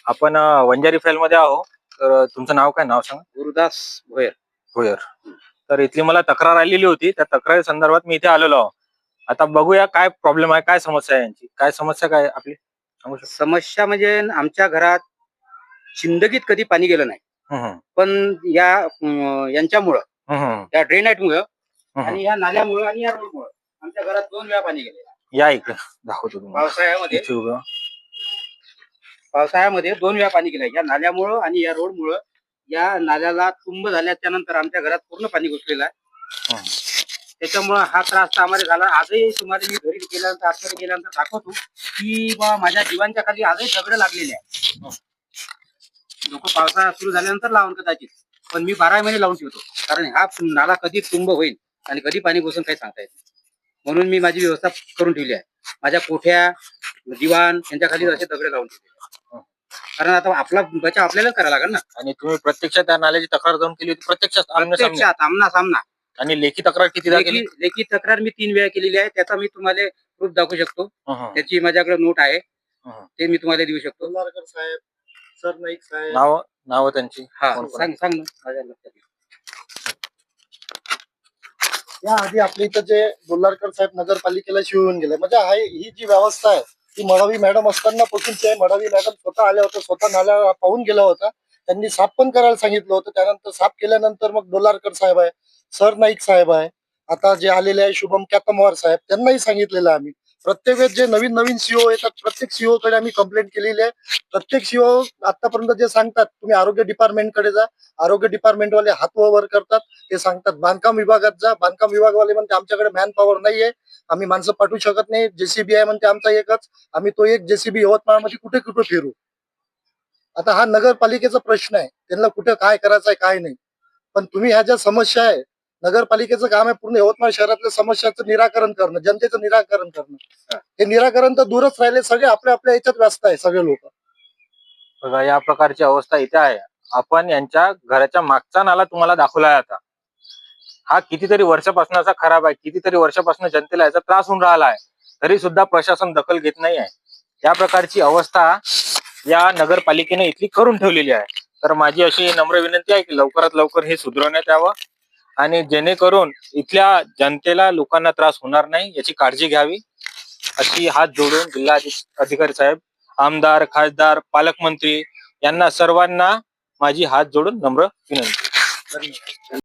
आपण वंजारी फाईल मध्ये आहो. तर तुमचं नाव काय? नाव सांगा. गुरुदास भोयर. भोयर. तर इथली मला तक्रार आलेली होती. त्या तक्रारी संदर्भात मी इथे आलेलो आहो. आता बघूया काय प्रॉब्लेम आहे, काय समस्या आहे यांची, काय समस्या काय आपली सांगू शकता? समस्या म्हणजे आमच्या घरात जिंदगीत कधी पाणी गेलं नाही, हम्म, पण यांच्यामुळं हम्म, या ड्रेनेटमुळं हम्म. आणि या नाल्यामुळं आणि या रोडमुळं आमच्या घरात 2 वेळा पाणी गेले. या इकडे दाखवतो तुम्हाला. पावसाळ्यामध्ये इथे उभं. पावसाळ्यामध्ये 2 वेळा पाणी गेलं या नाल्यामुळं आणि या रोडमुळं. या नाल्याला तुंब झाल्याच्या नंतर आमच्या घरात पूर्ण पाणी घुसलेलं आहे. हम्म. त्याच्यामुळं हा त्रास तर आम्हाला झाला. आजही तुम्हाला मी घरी गेल्यानंतर आतमध्ये गेल्यानंतर दाखवतो की बा माझ्या जीवांच्या खाली आजही दगड लागलेले आहे. लोक पावसाळा सुरू झाल्यानंतर लावून कदाचित, पण मी 12 महिने लावून ठेवतो, कारण हा नाला कधी तुंब होईल आणि कधी पाणी घुसून काही सांगता येत नाही. म्हणून मी माझी व्यवस्था करून ठेवली आहे. माझ्या कोठ्या दिवाण यांच्या खाली असे दगड लावून ठेवले, कारण आता आपला बचाव आपल्यालाच करायला लागेल ना. आणि तुम्ही प्रत्यक्षात त्या नाल्याची तक्रार जाऊन केली होती? प्रत्यक्षात आमना सामना. आणि लेखी तक्रार कितीदा केली? लेखी तक्रार मी 3 वेळा केलेली आहे. त्याचा मी तुम्हाला प्रूफ दाखवू शकतो. त्याची माझ्याकडे नोट आहे, ते मी तुम्हाला देऊ शकतो. साहेब, सर नाईक साहेब, नाव त्यांची सांग ना माझ्या लक्षात. या आधी आपल्या इथं जे डोलारकर साहेब नगरपालिकेला शिवून गेले, म्हणजे ही जी व्यवस्था आहे ती मडावी मॅडम असताना पासूनची आहे. मडावी मॅडम स्वतः आल्या होत्या, स्वतः नाल्या पाहून गेला होता. त्यांनी साफ पण करायला सांगितलं होतं. त्यानंतर साफ केल्यानंतर मग डोलारकर साहेब आहे, सर नाईक साहेब आहे, आता जे आलेले आहे शुभम कॅतमवार साहेब, त्यांनाही सांगितलेलं आहे आम्ही. प्रत्येक वेळेस जे नवीन नवीन सीओ येतात प्रत्येक सीओ कडे आम्ही कंप्लेंट केलेली आहे. प्रत्येक सीओ आतापर्यंत जे सांगतात तुम्ही आरोग्य डिपार्टमेंटकडे जा, आरोग्य डिपार्टमेंटवाले हात वर करतात. ते सांगतात बांधकाम विभागात जा, बांधकाम विभागवाले म्हणते आमच्याकडे मॅन पॉवर नाहीये, आम्ही माणसं पाठवू शकत नाही. जेसीबी आहे म्हणते आमचा एकच, आम्ही तो एक जेसीबी यवतमाळमध्ये कुठे कुठे फिरू. आता हा नगरपालिकेचा प्रश्न आहे, त्यांना कुठे काय करायचं आहे काय नाही. पण तुम्ही ह्या ज्या समस्या आहे, नगरपालिकेचं काम आहे पूर्ण यवतमाळ शहरातल्या समस्याचं निराकरण करणं, जनतेचं निराकरण करणं. हे निराकरण तर दूरच राहिले, सगळे आपल्या आपल्या याच्यात व्यस्त आहे सगळे लोक. बघा या प्रकारची अवस्था इथे आहे. आपण यांच्या घराच्या मागचा नाला तुम्हाला दाखवला आहे. आता हा कितीतरी वर्षापासून असा खराब आहे, कितीतरी वर्षापासून जनतेला याचा त्रास होऊन राहिला आहे, तरी सुद्धा प्रशासन दखल घेत नाही आहे. या प्रकारची अवस्था या नगरपालिकेने इथली करून ठेवलेली आहे. तर माझी अशी नम्र विनंती आहे की लवकरात लवकर हे सुधारण्यात यावं आणि जेणेकरून इथल्या जनतेला लोकांना त्रास होणार नाही याची काळजी घ्यावी, अशी हात जोडून जिल्हा अधिकारी साहेब, आमदार, खासदार, पालकमंत्री यांना सर्वांना माझी हात जोडून नम्र विनंती.